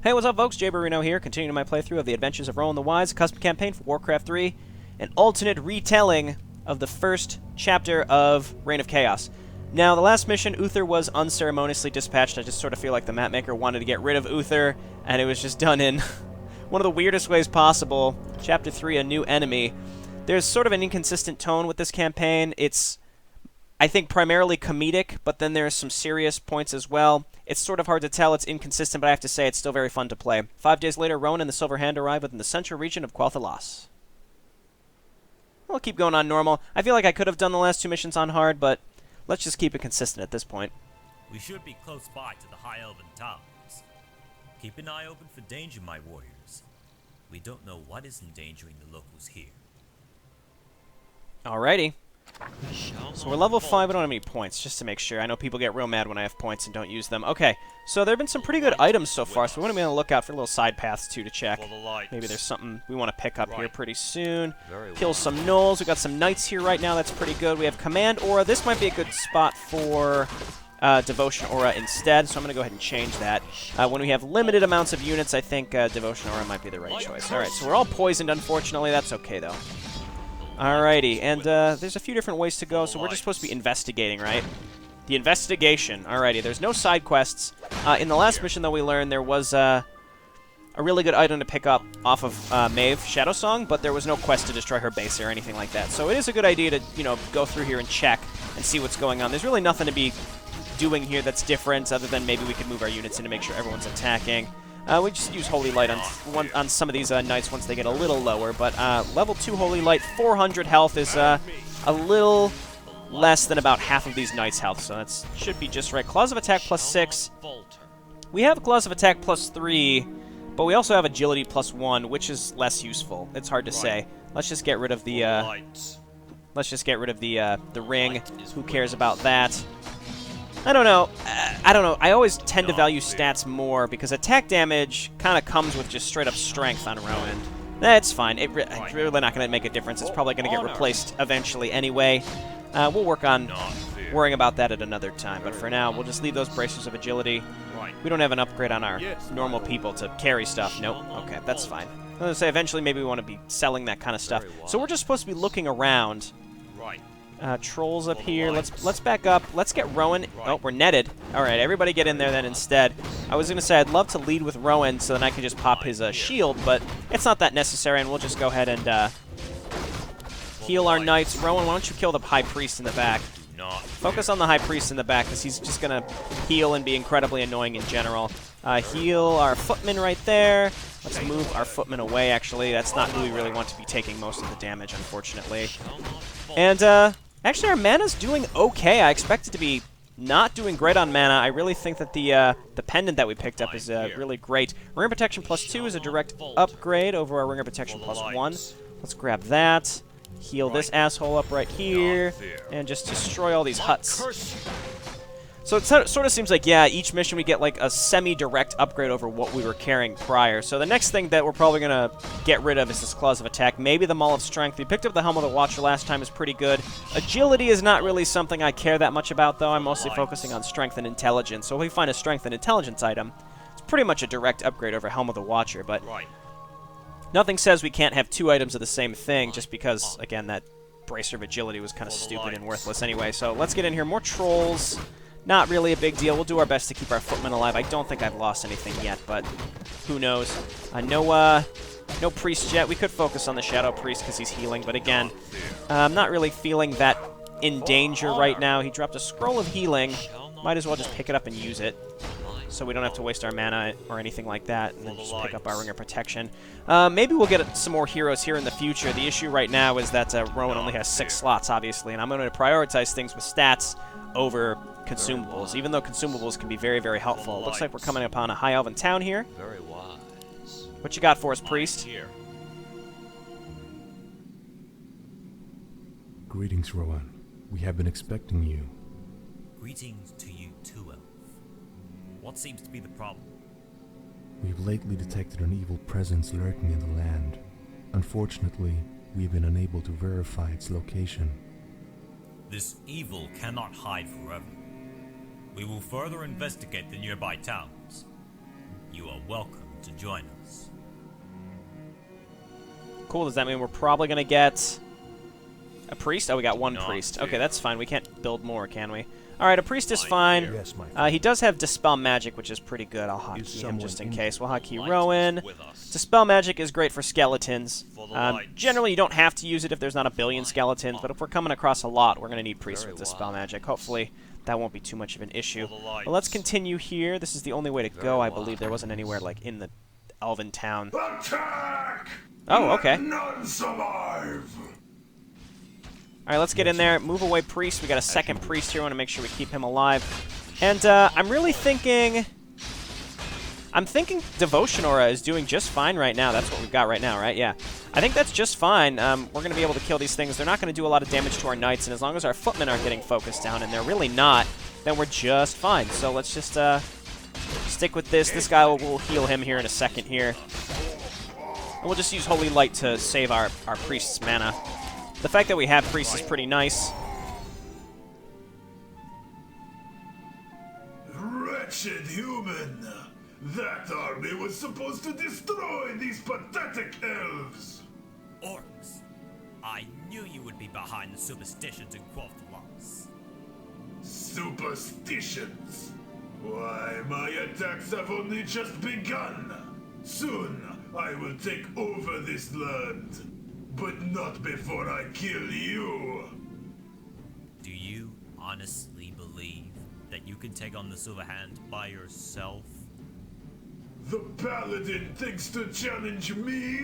Hey, what's up, folks? JayborinoPlays here, continuing my playthrough of The Adventures of Rowan the Wise, a custom campaign for Warcraft 3, an alternate retelling of the first chapter of Reign of Chaos. Now, the last mission, Uther was unceremoniously dispatched. I just sort of feel like the mapmaker wanted to get rid of Uther, and it was just done in one of the weirdest ways possible. Chapter 3, a new enemy. There's sort of an inconsistent tone with this campaign. It's, I think, primarily comedic, but then there's some serious points as well. It's sort of hard to tell. It's inconsistent, but I have to say it's still very fun to play. 5 days later, Rowan and the Silver Hand arrive within the central region of Quel'Thalas. We'll keep going on normal. I feel like I could have done the last 2 missions on hard, but let's just keep it consistent at this point. We should be close by to the High Elven towns. Keep an eye open for danger, my warriors. We don't know what is endangering the locals here. Alrighty. So we're level 5, we don't have any points, just to make sure. I know people get real mad when I have points and don't use them. Okay, so there have been some pretty good items so far, so we want to be on the lookout for little side paths, too, to check. Maybe there's something we want to pick up here pretty soon. Kill some gnolls. We've got some knights here right now, that's pretty good. We have Command Aura. This might be a good spot for Devotion Aura instead, so I'm going to go ahead and change that. When we have limited amounts of units, I think Devotion Aura might be the right choice. Alright, so we're all poisoned, unfortunately. That's okay, though. Alrighty, and there's a few different ways to go, so we're just supposed to be investigating, right? The investigation. Alrighty, there's no side quests. In the last mission, though, we learned there was a really good item to pick up off of Maeve, Shadow Song, but there was no quest to destroy her base or anything like that. So it is a good idea to, you know, go through here and check and see what's going on. There's really nothing to be doing here that's different, other than maybe we could move our units in to make sure everyone's attacking. We just use Holy Light on some of these knights once they get a little lower, but level 2 Holy Light, 400 health is a little less than about half of these knights' health, so that should be just right. Claws of Attack plus 6. We have Claws of Attack plus 3, but we also have Agility plus 1, which is less useful. It's hard to say. Let's just get rid of the the ring. Who cares about that? I don't know. I always tend to value stats more because attack damage kind of comes with just straight up strength on Rowan. That's fine. It's really not going to make a difference. It's probably going to get replaced eventually anyway. We'll work on worrying about that at another time. But for now, we'll just leave those bracers of agility. We don't have an upgrade on our normal people to carry stuff. Nope. Okay, that's fine. I was going to say eventually maybe we want to be selling that kind of stuff. So we're just supposed to be looking around. Trolls up here. Let's back up. Let's get Rowan. Oh, we're netted. All right, everybody get in there then instead. I was going to say I'd love to lead with Rowan so then I can just pop his shield, but it's not that necessary, and we'll just go ahead and heal our knights. Rowan, why don't you kill the High Priest in the back? Focus on the High Priest in the back because he's just going to heal and be incredibly annoying in general. Heal our footmen right there. Let's move our footmen away, actually. That's not who we really want to be taking most of the damage, unfortunately. And, actually, our mana's doing okay. I expect it to be not doing great on mana. I really think that the pendant that we picked up is really great. Ring of Protection plus 2 is a direct upgrade over our Ring of Protection plus 1. Let's grab that. Heal this asshole up right here. And just destroy all these huts. So it sort of seems like, yeah, each mission we get like a semi-direct upgrade over what we were carrying prior. So the next thing that we're probably going to get rid of is this Claws of Attack. Maybe the Maul of Strength. We picked up the Helm of the Watcher last time, is pretty good. Agility is not really something I care that much about, though. I'm mostly focusing on Strength and Intelligence. So if we find a Strength and Intelligence item, it's pretty much a direct upgrade over Helm of the Watcher. But nothing says we can't have 2 items of the same thing, just because, again, that Bracer of Agility was kind of stupid and worthless anyway. So let's get in here. More Trolls. Not really a big deal. We'll do our best to keep our footmen alive. I don't think I've lost anything yet, but who knows. No priest yet. We could focus on the Shadow Priest because he's healing, but again, I'm not really feeling that in danger right now. He dropped a Scroll of Healing. Might as well just pick it up and use it so we don't have to waste our mana or anything like that, and then just pick up our Ring of Protection. Maybe we'll get some more heroes here in the future. The issue right now is that Rowan only has 6 slots, obviously, and I'm going to prioritize things with stats over consumables, even though consumables can be very, very helpful. It looks like we're coming upon a High Elven town here. Very wise. What you got for us, Priest? Greetings, Rowan. We have been expecting you. Greetings to you too, Elf. What seems to be the problem? We've lately detected an evil presence lurking in the land. Unfortunately, we've been unable to verify its location. This evil cannot hide forever. We will further investigate the nearby towns. You are welcome join us. Cool, does that mean we're probably going to get a priest? Oh, we got one Not priest. here. Okay, that's fine. We can't build more, can we? Alright, a priest is fine. Yes, my friend. He does have Dispel Magic, which is pretty good. I'll hotkey him someone just in in- case. We'll hotkey Light Rowan. is with us. Dispel Magic is great for skeletons. For the lights. Generally, you don't have to use it if there's not a billion skeletons, but if we're coming across a lot, we're going to need priests Very with Dispel wise. Magic. Hopefully, that won't be too much of an issue. For the Well, let's lights. continue here. This is the only way to Very go, I believe. There wise. wasn't anywhere, like, in the Elven town. Attack! Oh, okay. None survive! Alright, let's get in there. Move away priest. We got a second priest here. I want to make sure we keep him alive. And I'm really thinking... I'm thinking Devotion Aura is doing just fine right now. That's what we've got right now, right? Yeah. I think that's just fine. We're going to be able to kill these things. They're not going to do a lot of damage to our knights, and as long as our footmen aren't getting focused down, and they're really not, then we're just fine. So let's just stick with this. This guy will heal him here in a second here. And we'll just use Holy Light to save our priest's mana. The fact that we have priests is pretty nice. Wretched human! That army was supposed to destroy these pathetic elves! Orcs! I knew you would be behind the superstitions and quaff loss. Superstitions? Why, my attacks have only just begun! Soon, I will take over this land. But not before I kill you! Do you honestly believe that you can take on the Silver Hand by yourself? The paladin thinks to challenge me?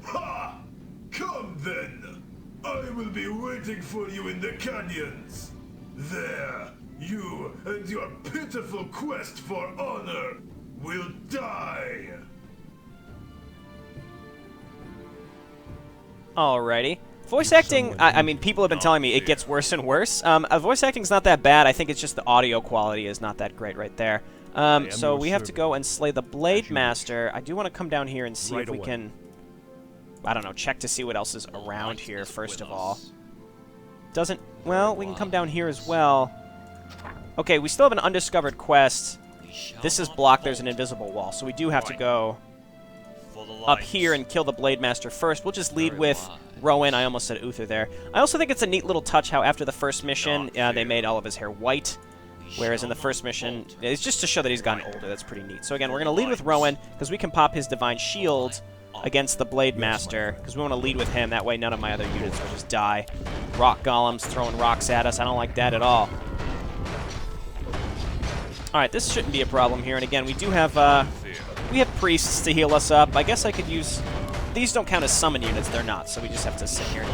Ha! Come then! I will be waiting for you in the canyons. There, you and your pitiful quest for honor will die. Alrighty. Voice acting, I mean, people have been telling me it gets worse and worse. Voice acting's not that bad. I think it's just the audio quality is not that great right there. So we have to go and slay the Blade Master. I do want to come down here and see if we can, I don't know, check to see what else is around here, first of all. Doesn't, well, we can come down here as well. Okay, we still have an undiscovered quest. This is blocked. There's an invisible wall. So we do have to go For the up lights. here and kill the Blade Master first. We'll just lead Very with wise. Rowan. I almost said Uther there. I also think it's a neat little touch how after the first mission, they made all of his hair white. Whereas in the first mission, it's just to show that he's gotten older. That's pretty neat. So again, we're going to lead with Rowan, because we can pop his Divine Shield against the Blade Master, because we want to lead with him. That way none of my other units will just die. Rock golems throwing rocks at us. I don't like that at all. Alright, this shouldn't be a problem here. And again, we do have, we have priests to heal us up. I guess I could use... These don't count as summon units. They're not, so we just have to sit here and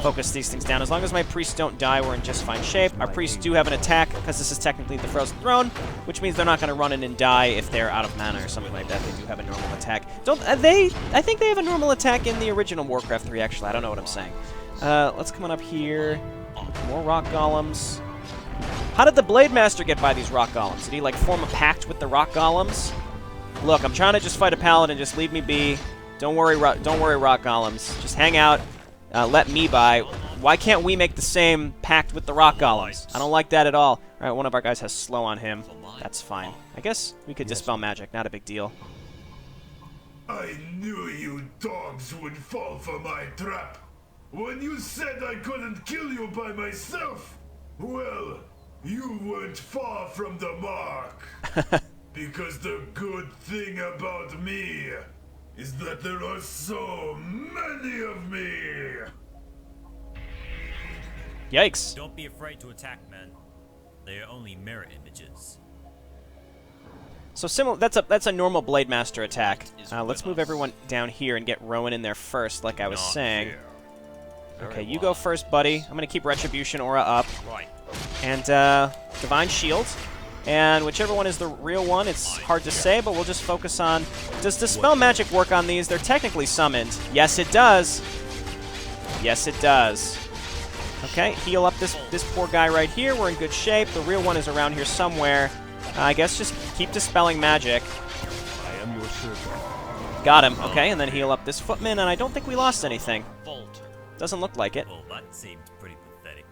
focus these things down. As long as my priests don't die, we're in just fine shape. Our priests do have an attack, because this is technically the Frozen Throne, which means they're not going to run in and die if they're out of mana or something like that. They do have a normal attack. Don't they? I think they have a normal attack in the original Warcraft 3, actually. I don't know what I'm saying. Let's come on up here. More rock golems. How did the Blade Master get by these rock golems? Did he, like, form a pact with the rock golems? Look, I'm trying to just fight a paladin. Just leave me be. Don't worry, rock golems. Just hang out. Let me by. Why can't we make the same pact with the rock golems? I don't like that at all. All right, one of our guys has slow on him. That's fine. I guess we could dispel magic. Not a big deal. I knew you dogs would fall for my trap. When you said I couldn't kill you by myself, well, you weren't far from the mark. Because the good thing about me is that there are so many of me. Yikes. Don't be afraid to attack, men. They are only mirror images. So similar. That's a normal Blade Master attack. Let's move everyone down here and get Rowan in there first, like I was saying. Okay, you go first, buddy. I'm gonna keep Retribution Aura up. Right. And Divine Shield. And whichever one is the real one, it's hard to say, but we'll just focus on... Does Dispel Magic work on these? They're technically summoned. Yes, it does. Yes, it does. Okay, heal up this poor guy right here. We're in good shape. The real one is around here somewhere. I guess just keep dispelling magic. I am your servant. Got him. Okay, and then heal up this footman, and I don't think we lost anything. Falter. Doesn't look like it. Well, that seemed pretty pathetic.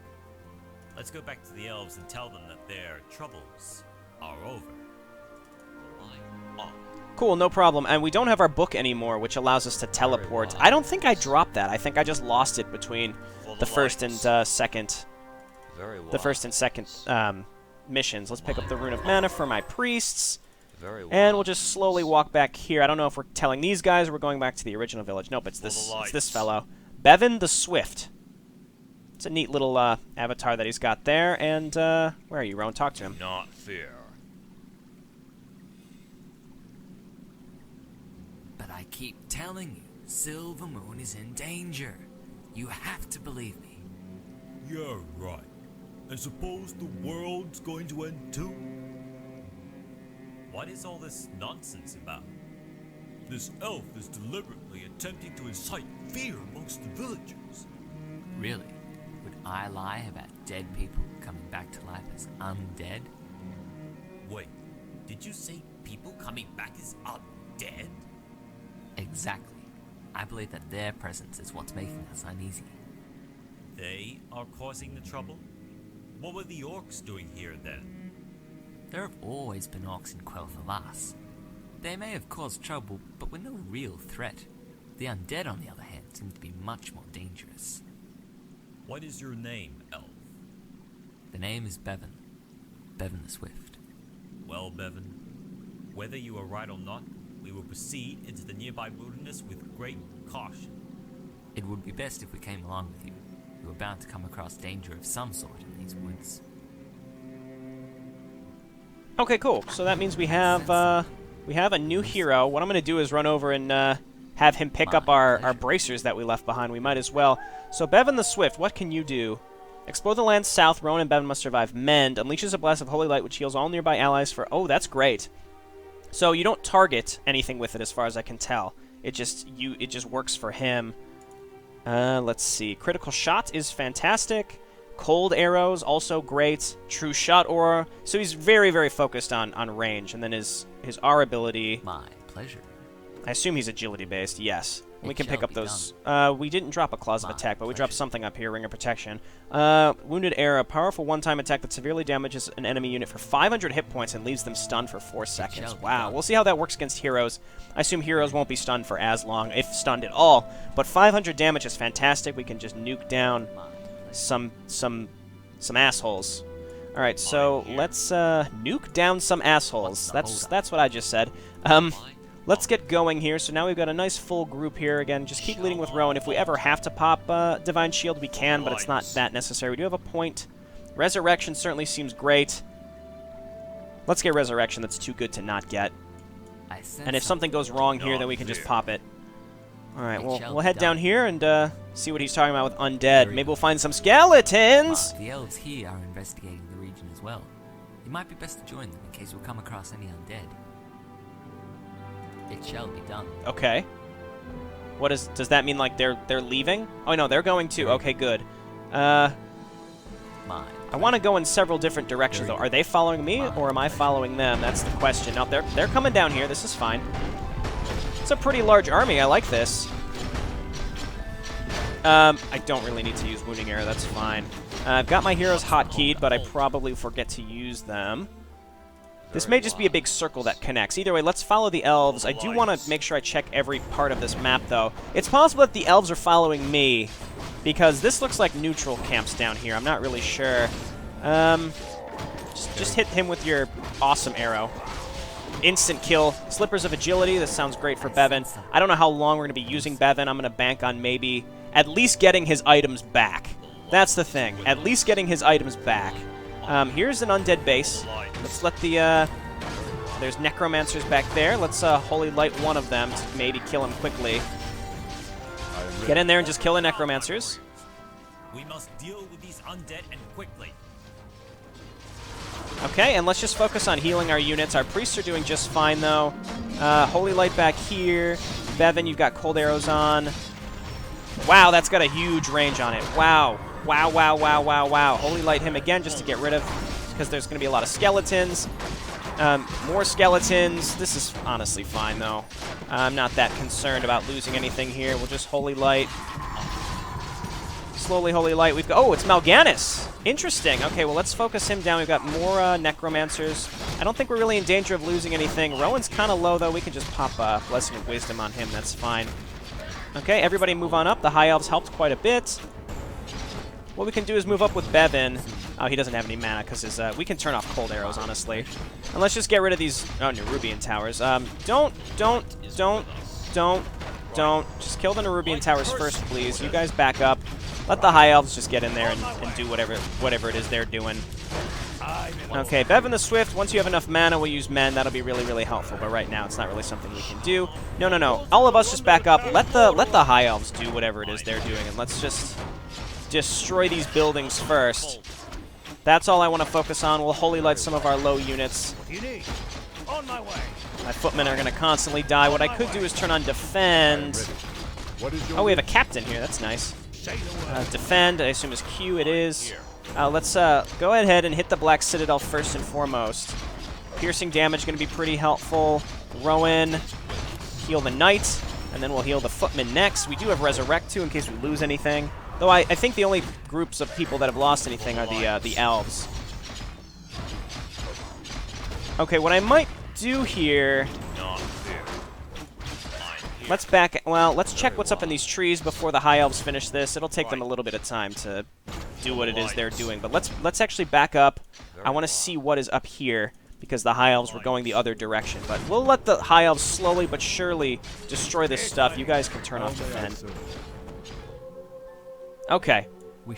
Let's go back to the elves and tell them that their troubles are over. Cool, no problem. And we don't have our book anymore, which allows us to teleport. I don't think I dropped that. I think I just lost it between the first and second. Very well. The first and second missions. Let's pick up the Rune of Mana for my priests. Very well. And we'll just slowly walk back here. I don't know if we're telling these guys or we're going back to the original village. Nope, it's this fellow. Bevan the Swift. It's a neat little avatar that he's got there. And where are you, Rowan? Talk to him. Not fear. But I keep telling you, Silver Moon is in danger. You have to believe me. You're right. I suppose the world's going to end too? What is all this nonsense about? This elf is deliberately attempting to incite fear amongst the villagers. Really? Would I lie about dead people coming back to life as undead? Wait, did you say people coming back as undead? Exactly. I believe that their presence is what's making us uneasy. They are causing the trouble? What were the orcs doing here then? There have always been orcs in Quel'Thalas. They may have caused trouble, but were no real threat. The undead, on the other hand, seem to be much more dangerous. What is your name, elf? The name is Bevan. Bevan the Swift. Well, Bevan, whether you are right or not, we will proceed into the nearby wilderness with great caution. It would be best if we came along with you. You are bound to come across danger of some sort in these woods. Okay, cool. So that means we have a new hero. What I'm going to do is run over and have him pick up our bracers that we left behind. We might as well. So Bevan the Swift, what can you do? Explore the land south. Rowan and Bevan must survive. Mend. Unleashes a blast of holy light which heals all nearby allies for... Oh, that's great. So you don't target anything with it as far as I can tell. It just works for him. Let's see. Critical shot is fantastic. Cold arrows, also great. True shot aura. So he's very, very focused on range. And then his R ability... My pleasure. I assume he's agility-based, yes. We can pick up those... done. We didn't drop a Claws of Attack, but we dropped something up here, Ring of Protection. Wounded Arrow, powerful one-time attack that severely damages an enemy unit for 500 hit points and leaves them stunned for 4 seconds. Wow, we'll see how that works against heroes. I assume heroes won't be stunned for as long, if stunned at all. But 500 damage is fantastic. We can just nuke down some assholes. Alright, so let's nuke down some assholes. That's what I just said. Let's get going here. So now we've got a nice full group here. Again, just keep leading with Rowan. If we ever have to pop Divine Shield, we can, but it's not that necessary. We do have a point. Resurrection certainly seems great. Let's get Resurrection. That's too good to not get. And if something goes wrong here, then we can just pop it. Alright, we'll head down here and see what he's talking about with Undead. Maybe we'll find some skeletons! The elves here are investigating the region as well. It might be best to join them in case we come across any undead. It shall be done. Okay. Does that mean like they're leaving? Oh no, they're going too. Okay, good. I want to go in several different directions though. Are they following me or am I following them? That's the question. Now they're coming down here. This is fine. It's a pretty large army. I like this. I don't really need to use Wounding Arrow. That's fine. I've got my heroes hotkeyed, but I probably forget to use them. This may just be a big circle that connects. Either way, let's follow the elves. I do want to make sure I check every part of this map, though. It's possible that the elves are following me, because this looks like neutral camps down here. I'm not really sure. Just hit him with your awesome arrow. Instant kill. Slippers of Agility. This sounds great for Bevan. I don't know how long we're going to be using Bevan. I'm going to bank on maybe at least getting his items back. That's the thing. At least getting his items back. Here's an undead base. Let's let the, there's necromancers back there. Let's holy light one of them to maybe kill him quickly. Get in there and just kill the necromancers. We must deal with these undead and quickly. Okay, and let's just focus on healing our units. Our priests are doing just fine, though. Holy light back here. Bevan, you've got cold arrows on. Wow, that's got a huge range on it. Wow. Wow, wow, wow, wow, wow. Holy light him again just to get rid of, because there's going to be a lot of skeletons. More skeletons. This is honestly fine, though. I'm not that concerned about losing anything here. We'll just holy light. Slowly holy light. We've got... Oh, it's Mal'Ganis. Interesting. Okay, well, let's focus him down. We've got more necromancers. I don't think we're really in danger of losing anything. Rowan's kind of low, though. We can just pop Blessing of Wisdom on him. That's fine. Okay, everybody move on up. The High Elves helped quite a bit. What we can do is move up with Bevan. Oh, he doesn't have any mana because his we can turn off cold arrows, honestly. And let's just get rid of these Nerubian towers. Don't. Just kill the Nerubian towers first, please. You guys back up. Let the High Elves just get in there and do whatever it is they're doing. Okay, Bevan the Swift, once you have enough mana, we'll use Men. That'll be really, really helpful, but right now it's not really something we can do. No. All of us just back up. Let the High Elves do whatever it is they're doing, and let's just destroy these buildings first. That's all I want to focus on. We'll Holy Light some of our low units. My footmen are going to constantly die. What I could do is turn on Defend. Oh, we have a captain here. That's nice. Defend, I assume is Q. It is. Let's go ahead and hit the Black Citadel first and foremost. Piercing damage going to be pretty helpful. Rowan, heal the Knight, and then we'll heal the Footman next. We do have Resurrect, too, in case we lose anything. Though I think the only groups of people that have lost anything are the Elves. Okay, what I might do here... Let's check what's up in these trees before the High Elves finish this. It'll take them a little bit of time to do what it is they're doing. But let's actually back up. I want to see what is up here, because the High Elves were going the other direction. But we'll let the High Elves slowly but surely destroy this stuff. You guys can turn off Defend. Okay.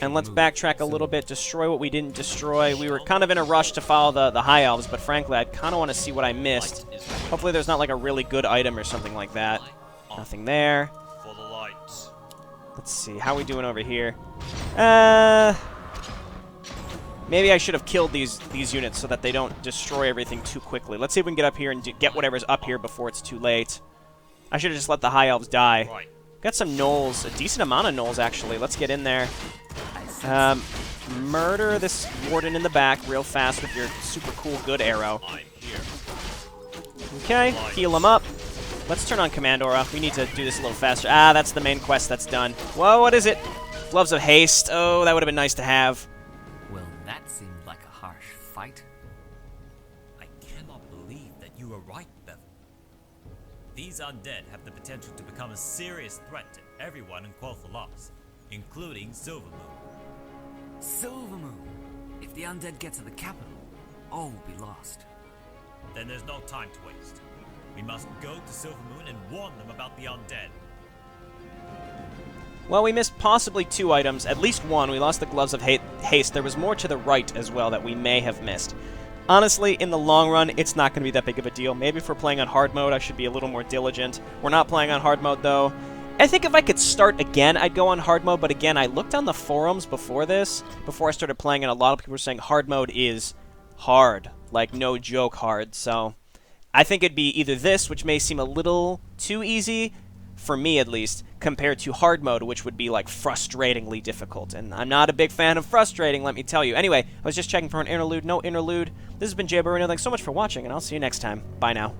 And let's backtrack a little bit, destroy what we didn't destroy. We were kind of in a rush to follow the High Elves, but frankly, I kind of want to see what I missed. Hopefully there's not like a really good item or something like that. Nothing there. Let's see, how are we doing over here? Maybe I should have killed these units so that they don't destroy everything too quickly. Let's see if we can get up here and get whatever's up here before it's too late. I should have just let the High Elves die. Got some gnolls, a decent amount of gnolls actually. Let's get in there. Murder this warden in the back real fast with your super cool good arrow. Okay, heal him up. Let's turn on Command Aura. We need to do this a little faster. Ah, that's the main quest that's done. Whoa, what is it? Gloves of Haste. Oh, that would have been nice to have. Well, that seemed like a harsh fight. I cannot believe that you were right, Bevan. These undead have the potential to become a serious threat to everyone in Quel'Thalas, including Silvermoon. Silvermoon! If the undead get to the capital, all will be lost. Then there's no time to waste. We must go to Silvermoon and warn them about the undead. Well, we missed possibly 2 items, at least one. We lost the Gloves of Haste. There was more to the right as well that we may have missed. Honestly, in the long run, it's not going to be that big of a deal. Maybe if we're playing on hard mode, I should be a little more diligent. We're not playing on hard mode, though. I think if I could start again, I'd go on hard mode, but again, I looked on the forums before this, before I started playing, and a lot of people were saying hard mode is hard. Like, no joke hard, so... I think it'd be either this, which may seem a little too easy, for me at least, compared to hard mode, which would be like frustratingly difficult. And I'm not a big fan of frustrating, let me tell you. Anyway, I was just checking for an interlude. No interlude. This has been JayborinoPlays. Thanks so much for watching, and I'll see you next time. Bye now.